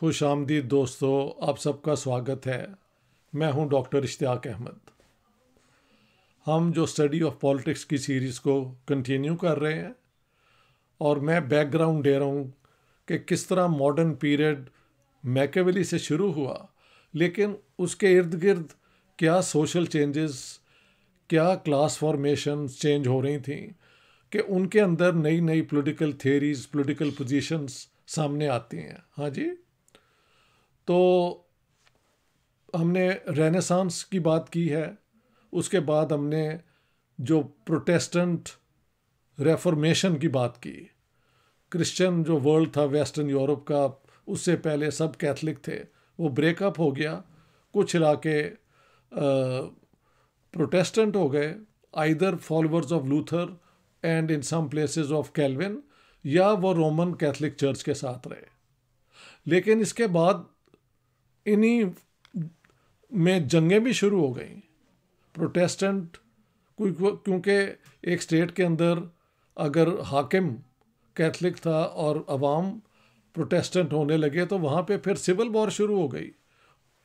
खुश आमदीद दोस्तों, आप सबका स्वागत है। मैं हूं डॉक्टर इश्तियाक अहमद। हम जो स्टडी ऑफ पॉलिटिक्स की सीरीज़ को कंटिन्यू कर रहे हैं और मैं बैकग्राउंड दे रहा हूं कि किस तरह मॉडर्न पीरियड मैकेवेली से शुरू हुआ, लेकिन उसके इर्द गिर्द क्या सोशल चेंजेस, क्या क्लास फॉर्मेशन चेंज हो रही थी कि उनके अंदर नई नई पॉलिटिकल थियरीज, पॉलिटिकल पोजीशंस सामने आती हैं। हाँ जी, तो हमने रेनेसांस की बात की है, उसके बाद हमने जो प्रोटेस्टेंट रेफॉर्मेशन की बात की। क्रिश्चियन जो वर्ल्ड था वेस्टर्न यूरोप का, उससे पहले सब कैथलिक थे, वो ब्रेकअप हो गया। कुछ इलाके प्रोटेस्टेंट हो गए, either followers of Luther and in some places of Calvin, या वो रोमन कैथलिक चर्च के साथ रहे। लेकिन इसके बाद इन्हीं में जंगें भी शुरू हो गई। प्रोटेस्टेंट, क्योंकि एक स्टेट के अंदर अगर हाकिम कैथलिक था और अवाम प्रोटेस्टेंट होने लगे तो वहाँ पे फिर सिविल वॉर शुरू हो गई,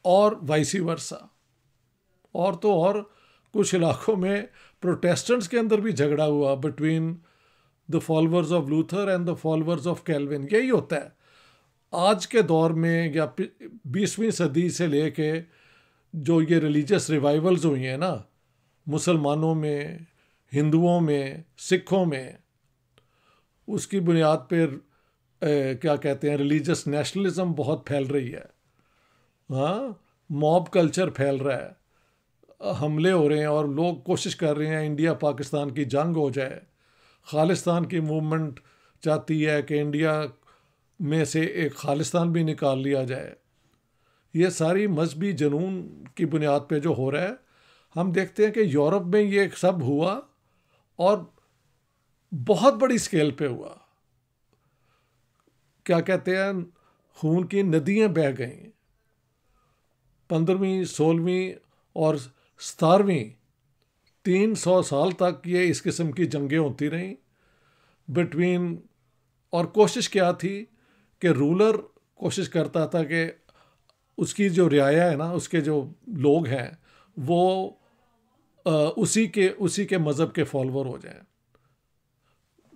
और वाइसी वर्सा। और तो और कुछ इलाकों में प्रोटेस्टेंट्स के अंदर भी झगड़ा हुआ between the followers of Luther and the followers of Calvin. यही होता है आज के दौर में, या 20वीं सदी से लेके जो ये रिलीजियस रिवाइवल्स हुई हैं ना, मुसलमानों में, हिंदुओं में, सिखों में, उसकी बुनियाद पर क्या कहते हैं, रिलीजियस नेशनलिज्म बहुत फैल रही है। हाँ, मॉब कल्चर फैल रहा है, हमले हो रहे हैं और लोग कोशिश कर रहे हैं इंडिया पाकिस्तान की जंग हो जाए। खालिस्तान की मूवमेंट चाहती है कि इंडिया में से एक खालिस्तान भी निकाल लिया जाए। ये सारी मजहबी जुनून की बुनियाद पे जो हो रहा है, हम देखते हैं कि यूरोप में ये सब हुआ और बहुत बड़ी स्केल पे हुआ। क्या कहते हैं, खून की नदियाँ बह गईं। 15वीं, 16वीं और 17वीं 300 साल तक ये इस किस्म की जंगें होती रहीं बिटवीन। और कोशिश क्या थी कि रूलर कोशिश करता था कि उसकी जो रियाया है ना, उसके जो लोग हैं, वो उसी के मज़हब के फॉलोअर हो जाएं।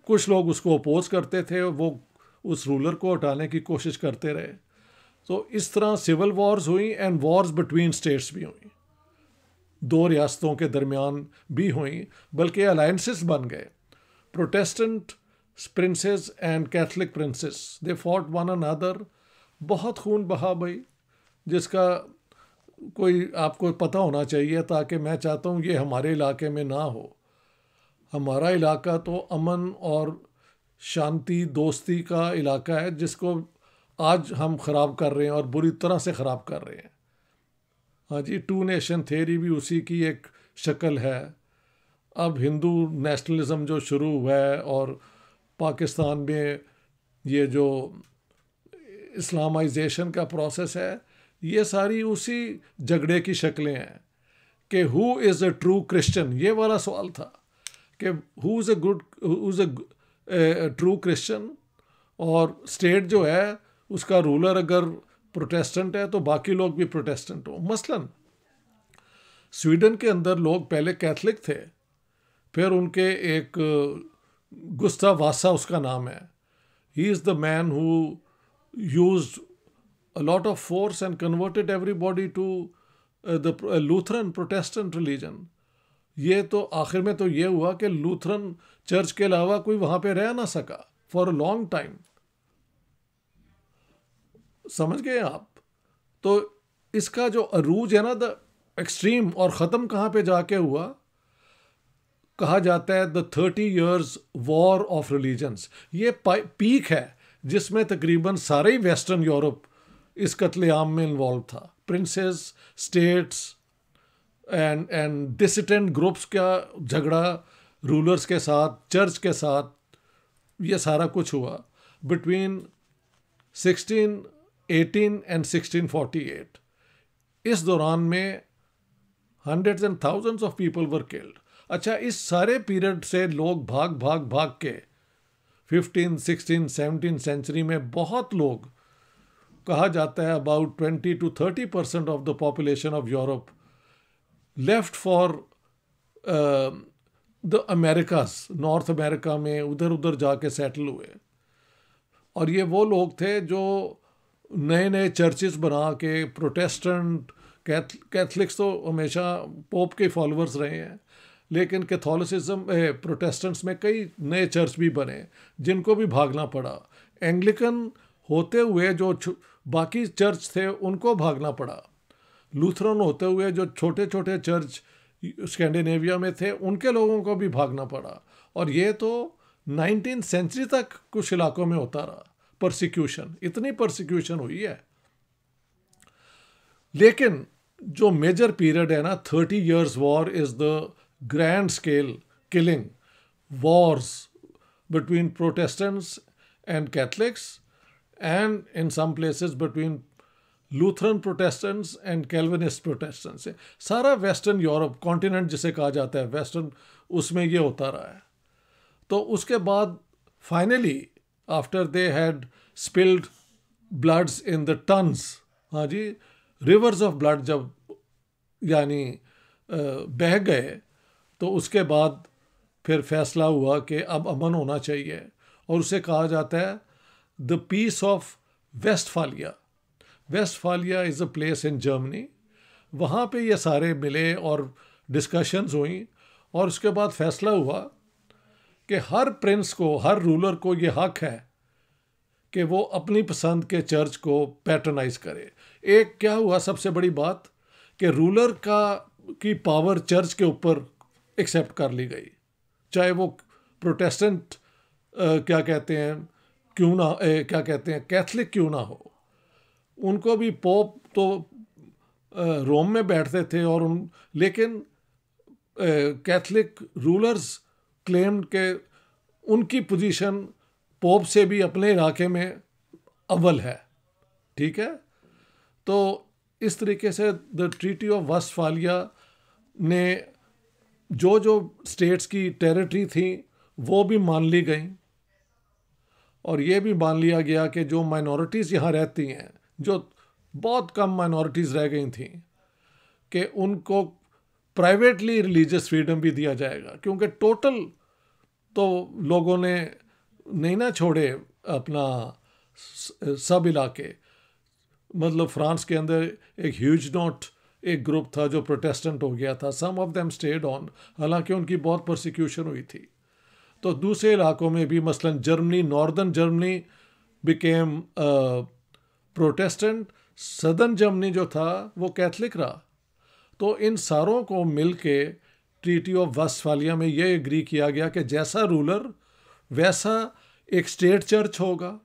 कुछ लोग उसको अपोज करते थे, वो उस रूलर को हटाने की कोशिश करते रहे। तो इस तरह सिविल वॉर्स हुई एंड वॉर्स बिटवीन स्टेट्स भी हुई, दो रियासतों के दरमियान भी हुई, बल्कि अलायंसेस बन गए। Protestant princess and Catholic princess, they fought one another. बहुत खून बहा भाई, जिसका कोई आपको पता होना चाहिए, ताकि मैं चाहता हूँ ये हमारे इलाके में ना हो। हमारा इलाका तो अमन और शांति, दोस्ती का इलाका है, जिसको आज हम ख़राब कर रहे हैं और बुरी तरह से ख़राब कर रहे हैं। हाँ जी, 2 नेशन थ्योरी भी उसी की एक शक्ल है। अब हिंदू नेशनलिज्म जो शुरू हुआ है और पाकिस्तान में ये जो इस्लामाइजेशन का प्रोसेस है, ये सारी उसी झगड़े की शक्लें हैं कि who is a true Christian. ये वाला सवाल था कि who is a true Christian. और स्टेट जो है, उसका रूलर अगर प्रोटेस्टेंट है तो बाकी लोग भी प्रोटेस्टेंट हो। मसलन स्वीडन के अंदर लोग पहले कैथलिक थे, फिर उनके एक गुस्ताव वासा उसका नाम है, he is the man who used a lot of force and converted everybody to the Lutheran Protestant religion. ये तो आखिर में तो ये हुआ कि लूथरन चर्च के अलावा कोई वहाँ पे रह ना सका फॉर अ लॉन्ग टाइम। समझ गए आप? तो इसका जो अरूज है ना, द एक्सट्रीम, और ख़त्म कहाँ पे जाके हुआ, कहा जाता है the 30 years war of religions. ये पीक है जिसमें तकरीबन सारे ही वेस्टर्न यूरोप इस कत्लेआम में इन्वॉल्व था। Princess, states and dissident groups का झगड़ा रूलर्स के साथ, चर्च के साथ, ये सारा कुछ हुआ बिटवीन 1618 एंड 1648। इस दौरान में hundreds and thousands of people were killed। अच्छा, इस सारे पीरियड से लोग भाग के 15, 16, 17 सेंचुरी में बहुत लोग कहा जाता है about 20 to 30% of the population of Europe left for the Americas, North America में उधर उधर जाके सेटल हुए। और ये वो लोग थे जो नए नए चर्चेस बना के, प्रोटेस्टेंट कैथलिक्स तो हमेशा पोप के फॉलोअर्स रहे हैं, लेकिन कैथोलिसिज्म प्रोटेस्टेंट्स में कई नए चर्च भी बने जिनको भी भागना पड़ा। एंग्लिकन होते हुए जो बाकी चर्च थे उनको भागना पड़ा। लूथरन होते हुए जो छोटे छोटे चर्च स्कैंडिनेविया में थे उनके लोगों को भी भागना पड़ा। और ये तो 19th सेंचुरी तक कुछ इलाकों में होता रहा परसिक्यूशन, इतनी परसिक्यूशन हुई है। लेकिन जो मेजर पीरियड है ना, 30 years war is the grand scale killing wars between Protestants and Catholics and in some places between Lutheran Protestants and Calvinist Protestants. सारा वेस्टर्न यूरोप कॉन्टिनेंट जिसे कहा जाता है वेस्टर्न, उसमें ये होता रहा है। तो उसके बाद finally after they had spilled bloods in the tons, हाँ जी, रिवर्स ऑफ ब्लड जब यानी बह गए, तो उसके बाद फिर फैसला हुआ कि अब अमन होना चाहिए। और उसे कहा जाता है the peace of Westphalia. Westphalia is a place in Germany. वहाँ पे ये सारे मिले और डिस्कशंस हुई, और उसके बाद फैसला हुआ कि हर प्रिंस को, हर रूलर को ये हक है कि वो अपनी पसंद के चर्च को पैटर्नाइज करे। एक क्या हुआ सबसे बड़ी बात कि रूलर की पावर चर्च के ऊपर एक्सेप्ट कर ली गई, चाहे वो प्रोटेस्टेंट क्या कहते हैं क्यों ना, क्या कहते हैं कैथलिक क्यों ना हो। उनको भी पोप तो रोम में बैठते थे और लेकिन कैथलिक रूलर्स क्लेम के उनकी पोजीशन पोप से भी अपने इलाके में अव्वल है। ठीक है, तो इस तरीके से द ट्रीटी ऑफ वेस्टफालिया ने जो जो स्टेट्स की टेरिटरी थी वो भी मान ली गई, और ये भी मान लिया गया कि जो माइनॉरिटीज़ यहाँ रहती हैं, जो बहुत कम माइनॉरिटीज़ रह गई थी, कि उनको प्राइवेटली रिलीजियस फ्रीडम भी दिया जाएगा। क्योंकि टोटल तो लोगों ने नहीं ना छोड़े अपना सब इलाके। मतलब फ्रांस के अंदर एक ह्यूज नॉट एक ग्रुप था जो प्रोटेस्टेंट हो गया था, सम ऑफ देम स्टेड ऑन, हालांकि उनकी बहुत परसिक्यूशन हुई थी। तो दूसरे इलाकों में भी, मसलन Germany, northern Germany became Protestant, southern Germany जो था वो कैथलिक रहा। तो इन सारों को मिल के ट्रीटी ऑफ वेस्टफालिया में ये एग्री किया गया कि जैसा रूलर वैसा एक स्टेट चर्च होगा,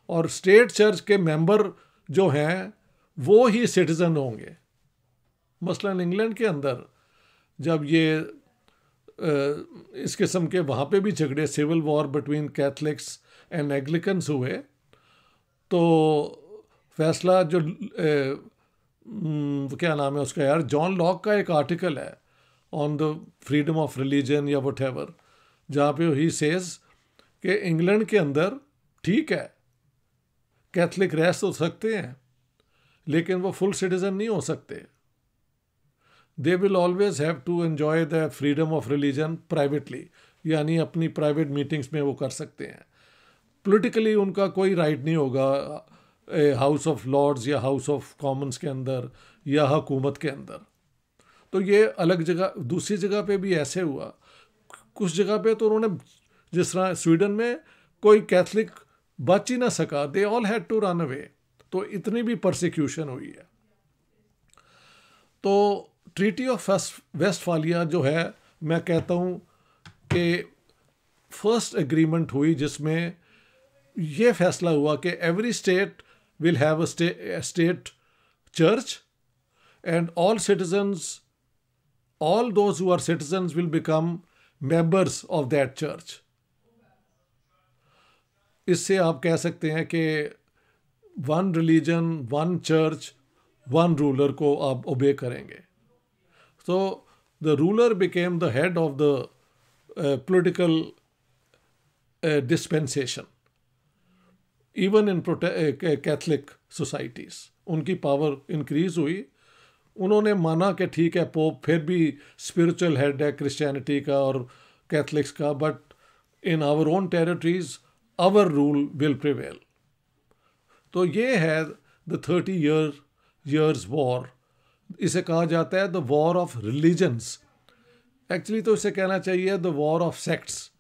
और स्टेट चर्च के मेंबर जो हैं वो ही सिटीज़न होंगे। मसलन इंग्लैंड के अंदर जब ये इस किस्म के वहाँ पे भी झगड़े, civil war between Catholics and Anglicans हुए, तो फैसला जो क्या नाम है उसका यार, जॉन लॉक का एक आर्टिकल है on the freedom of religion या वट एवर, जहाँ पे ही सेज कि इंग्लैंड के अंदर ठीक है कैथलिक रह तो सकते हैं, लेकिन वो फुल सिटीजन नहीं हो सकते। They will always have to enjoy the freedom of religion privately, यानी अपनी प्राइवेट मीटिंग्स में वो कर सकते हैं। पॉलिटिकली उनका कोई राइट नहीं होगा हाउस ऑफ लॉर्ड्स या हाउस ऑफ कॉमन्स के अंदर या हुकूमत के अंदर। तो ये अलग जगह, दूसरी जगह पे भी ऐसे हुआ। कुछ जगह पे तो उन्होंने, जिस तरह स्वीडन में कोई कैथलिक बच ही ना सका, they all had to run away. तो इतनी भी परसिक्यूशन हुई है। तो ट्रीटी ऑफ वेस्टफालिया जो है, मैं कहता हूँ कि फर्स्ट एग्रीमेंट हुई जिसमें ये फैसला हुआ कि every state will have a state church and all citizens, all those who are citizens will become members of that church. इससे आप कह सकते हैं कि one religion, one church, one ruler को आप ओबे करेंगे। तो the ruler became the head of the political dispensation. Even in Catholic societies उनकी पावर इंक्रीज हुई। उन्होंने माना कि ठीक है, पोप फिर भी स्पिरिचुअल हेड है क्रिश्चियनिटी का और कैथलिक्स का, but in our own territories our rule will prevail. तो ये है द 30 years वॉर। इसे कहा जाता है the war of religions. Actually तो इसे कहना चाहिए द वॉर ऑफ सेक्ट्स,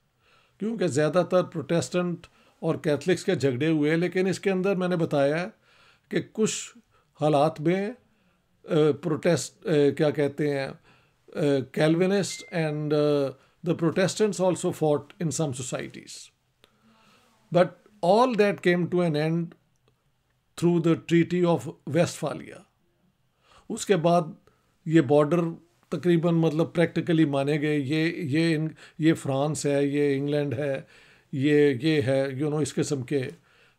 क्योंकि ज़्यादातर प्रोटेस्टेंट और कैथलिक्स के झगड़े हुए। लेकिन इसके अंदर मैंने बताया कि कुछ हालात में प्रोटेस्ट क्या कहते हैं Calvinist and the Protestants also fought in some societies, but all that came to an end through the treaty of Westphalia. उसके बाद ये बॉर्डर तकरीबन मतलब प्रैक्टिकली माने गए। ये फ्रांस है, ये इंग्लैंड है, ये है इस किस्म के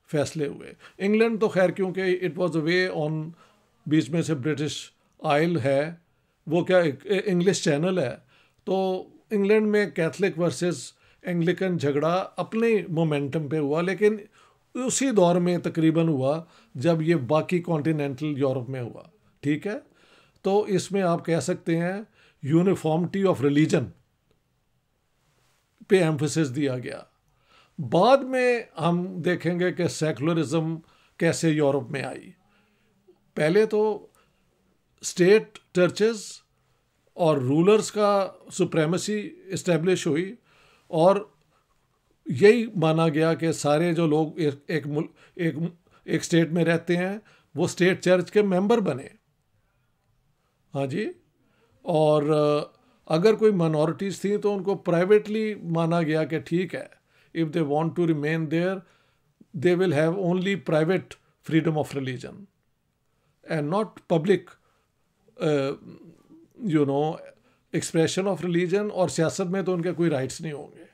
फैसले हुए। इंग्लैंड तो खैर क्योंकि it was a way on, बीच में से ब्रिटिश आइल है, वो क्या इंग्लिश चैनल है, तो इंग्लैंड में कैथलिक वर्सेस एंग्लिकन झगड़ा अपने मोमेंटम पे हुआ। लेकिन उसी दौर में तकरीबन हुआ जब ये बाकी कॉन्टिनेंटल यूरोप में हुआ। ठीक है, तो इसमें आप कह सकते हैं यूनिफॉर्मिटी ऑफ रिलीजन पे एम्फेसिस दिया गया। बाद में हम देखेंगे कि सेकुलरिज्म कैसे यूरोप में आई। पहले तो स्टेट चर्चेस और रूलर्स का सुप्रेमेसी इस्टेब्लिश हुई और यही माना गया कि सारे जो लोग एक स्टेट में रहते हैं वो स्टेट चर्च के मेंबर बने। हाँ जी, और अगर कोई माइनॉरिटीज़ थी तो उनको प्राइवेटली माना गया कि ठीक है, if they want to remain there they will have only private freedom of religion and not public expression of religion, और सियासत में तो उनके कोई राइट्स नहीं होंगे।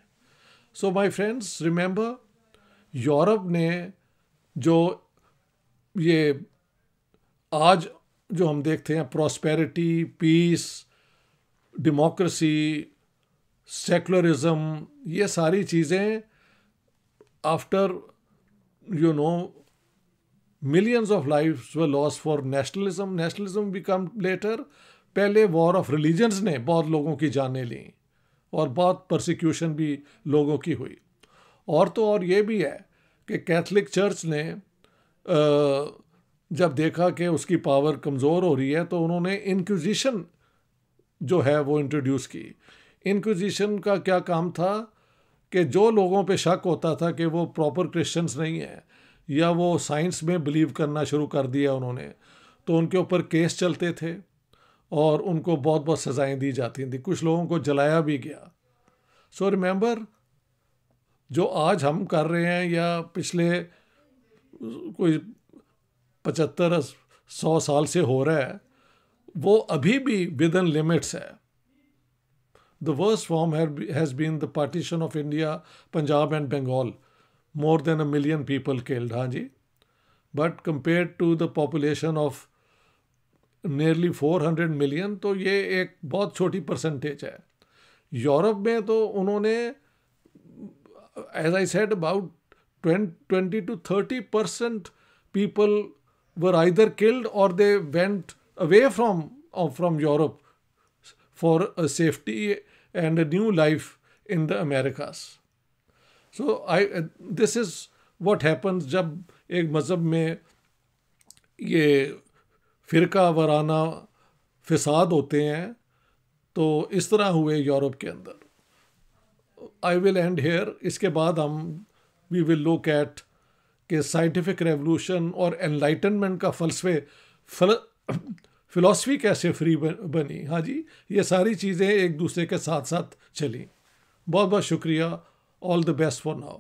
So my friends, remember, Europe ने जो ये आज जो हम देखते हैं प्रॉस्पेरिटी, पीस, डेमोक्रेसी, सेकुलरिज्म, ये सारी चीज़ें after millions of lives were lost for nationalism. Nationalism become later. पहले वॉर ऑफ रिलीजन्स ने बहुत लोगों की जानें ली और बहुत परसिक्यूशन भी लोगों की हुई। और तो और ये भी है कि कैथलिक चर्च ने जब देखा कि उसकी पावर कमज़ोर हो रही है तो उन्होंने इंक्विजिशन जो है वो इंट्रोड्यूस की। इंक्विजिशन का क्या काम था कि जो लोगों पे शक होता था कि वो प्रॉपर क्रिश्चियंस नहीं है या वो साइंस में बिलीव करना शुरू कर दिया उन्होंने, तो उनके ऊपर केस चलते थे और उनको बहुत बहुत सज़ाएं दी जाती थी। कुछ लोगों को जलाया भी गया। सो रिमेंबर, जो आज हम कर रहे हैं या पिछले कोई 75-100 साल से हो रहा है, वो अभी भी विद इन लिमिट्स है। The worst form has been the partition of India, Punjab and Bengal, more than 1 million people killed, हाँ जी, but compared to the population of nearly 400 million, तो ये एक बहुत छोटी परसेंटेज है। यूरोप में तो उन्होंने, as I said, about 20 to 30% people were either killed or they went away from Europe for a safety and a new life in the Americas. So this is what happens जब एक मज़हब में ये फ़िरका वाराना फ़साद होते हैं, तो इस तरह हुए यूरोप के अंदर। I will end here. इसके बाद वी विल लुक एट कि साइंटिफिक रेवोल्यूशन और एनलाइटनमेंट का फ़िलॉसफी कैसे फ्री बनी। हाँ जी, ये सारी चीज़ें एक दूसरे के साथ साथ चली। बहुत बहुत शुक्रिया। All the best for now.